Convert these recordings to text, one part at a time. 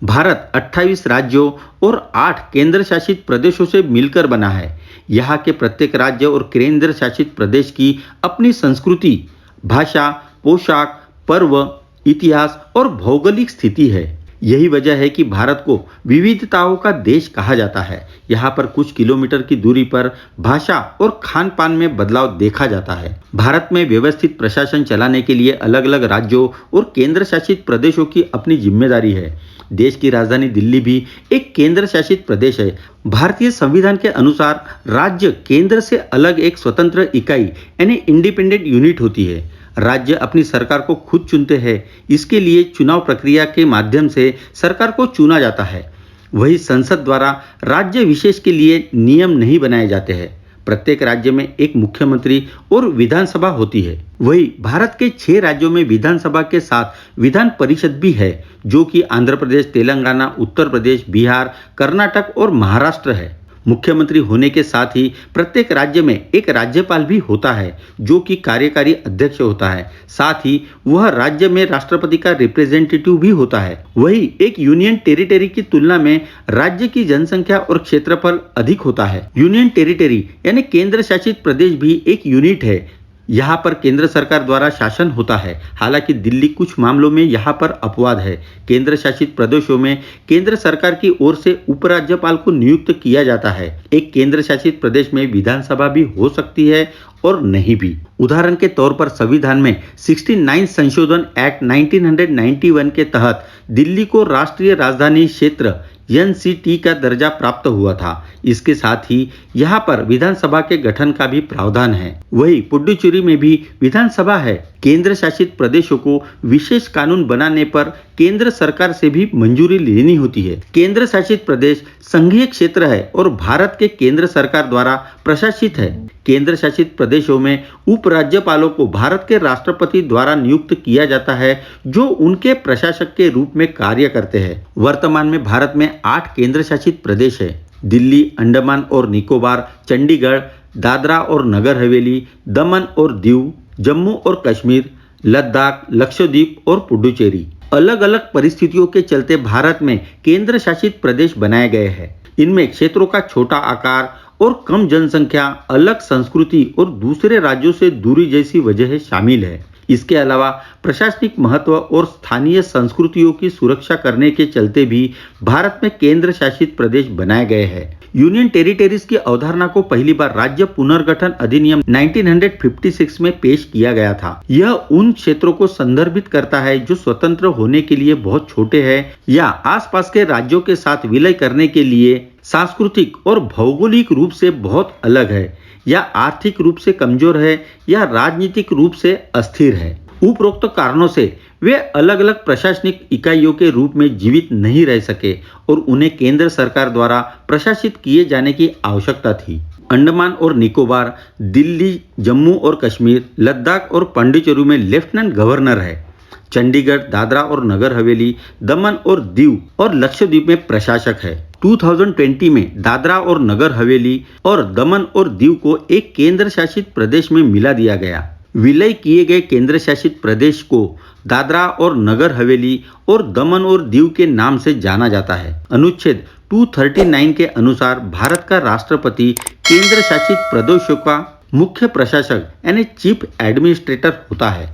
भारत 28 राज्यों और 8 केंद्र शासित प्रदेशों से मिलकर बना है। यहाँ के प्रत्येक राज्य और केंद्र शासित प्रदेश की अपनी संस्कृति, भाषा, पोशाक, पर्व, इतिहास और भौगोलिक स्थिति है। यही वजह है कि भारत को विविधताओं का देश कहा जाता है। यहाँ पर कुछ किलोमीटर की दूरी पर भाषा और खान पान में बदलाव देखा जाता है। भारत में व्यवस्थित प्रशासन चलाने के लिए अलग अलग राज्यों और केंद्र शासित प्रदेशों की अपनी जिम्मेदारी है। देश की राजधानी दिल्ली भी एक केंद्र शासित प्रदेश है। भारतीय संविधान के अनुसार राज्य केंद्र से अलग एक स्वतंत्र इकाई यानी इंडिपेंडेंट यूनिट होती है। राज्य अपनी सरकार को खुद चुनते हैं। इसके लिए चुनाव प्रक्रिया के माध्यम से सरकार को चुना जाता है। वही संसद द्वारा राज्य विशेष के लिए नियम नहीं बनाए जाते हैं। प्रत्येक राज्य में एक मुख्यमंत्री और विधानसभा होती है। वही भारत के 6 राज्यों में विधानसभा के साथ विधान परिषद भी है, जो कि आंध्र प्रदेश, तेलंगाना, उत्तर प्रदेश, बिहार, कर्नाटक और महाराष्ट्र है। मुख्यमंत्री होने के साथ ही प्रत्येक राज्य में एक राज्यपाल भी होता है, जो कि कार्यकारी अध्यक्ष होता है। साथ ही वह राज्य में राष्ट्रपति का रिप्रेजेंटेटिव भी होता है। वही एक यूनियन टेरिटरी की तुलना में राज्य की जनसंख्या और क्षेत्रफल अधिक होता है। यूनियन टेरिटरी यानी केंद्र शासित प्रदेश भी एक यूनिट है। यहाँ पर केंद्र सरकार द्वारा शासन होता है। हालांकि दिल्ली कुछ मामलों में यहाँ पर अपवाद है। केंद्र शासित प्रदेशों में केंद्र सरकार की ओर से उपराज्यपाल को नियुक्त किया जाता है। एक केंद्र शासित प्रदेश में विधानसभा भी हो सकती है और नहीं भी। उदाहरण के तौर पर संविधान में 69 संशोधन एक्ट 1991 के तहत दिल्ली को राष्ट्रीय राजधानी क्षेत्र NCT का दर्जा प्राप्त हुआ था। इसके साथ ही यहाँ पर विधानसभा के गठन का भी प्रावधान है। वही पुडुचेरी में भी विधानसभा है। केंद्र शासित प्रदेशों को विशेष कानून बनाने पर केंद्र सरकार से भी मंजूरी लेनी होती है। केंद्र शासित प्रदेश संघीय क्षेत्र है और भारत के केंद्र सरकार द्वारा प्रशासित है। केंद्र शासित प्रदेशों में उपराज्यपालों को भारत के राष्ट्रपति द्वारा नियुक्त किया जाता है, जो उनके प्रशासक के रूप में कार्य करते हैं। वर्तमान में भारत में 8 केंद्र शासित प्रदेश है। दिल्ली, अंडमान और निकोबार, चंडीगढ़, दादरा और नगर हवेली, दमन और दीव, जम्मू और कश्मीर, लद्दाख, लक्षद्वीप और पुडुचेरी। अलग अलग परिस्थितियों के चलते भारत में केंद्र शासित प्रदेश बनाए गए हैं। इनमें क्षेत्रों का छोटा आकार और कम जनसंख्या, अलग संस्कृति और दूसरे राज्यों से दूरी जैसी वजह शामिल है। इसके अलावा प्रशासनिक महत्व और स्थानीय संस्कृतियों की सुरक्षा करने के चलते भी भारत में केंद्र शासित प्रदेश बनाए गए हैं। यूनियन टेरिटरीज की अवधारणा को पहली बार राज्य पुनर्गठन अधिनियम 1956 में पेश किया गया था। यह उन क्षेत्रों को संदर्भित करता है जो स्वतंत्र होने के लिए बहुत छोटे हैं या आसपास के राज्यों के साथ विलय करने के लिए सांस्कृतिक और भौगोलिक रूप से बहुत अलग है, या आर्थिक रूप से कमजोर है, या राजनीतिक रूप से अस्थिर है। उपरोक्त कारणों से वे अलग अलग प्रशासनिक इकाइयों के रूप में जीवित नहीं रह सके और उन्हें केंद्र सरकार द्वारा प्रशासित किए जाने की आवश्यकता थी। अंडमान और निकोबार, दिल्ली, जम्मू और कश्मीर, लद्दाख और पांडिचेरी में लेफ्टिनेंट गवर्नर है। चंडीगढ़, दादरा और नगर हवेली, दमन और दीव और लक्षद्वीप में प्रशासक है। 2020 में दादरा और नगर हवेली और दमन और दीव को एक केंद्र शासित प्रदेश में मिला दिया गया। विलय किए गए केंद्र शासित प्रदेश को दादरा और नगर हवेली और दमन और दीव के नाम से जाना जाता है। अनुच्छेद 239 के अनुसार भारत का राष्ट्रपति केंद्र शासित प्रदेशों का मुख्य प्रशासक यानी चीफ एडमिनिस्ट्रेटर होता है।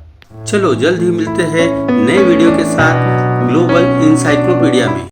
चलो जल्द ही मिलते हैं नए वीडियो के साथ ग्लोबल इंसाइक्लोपीडिया में।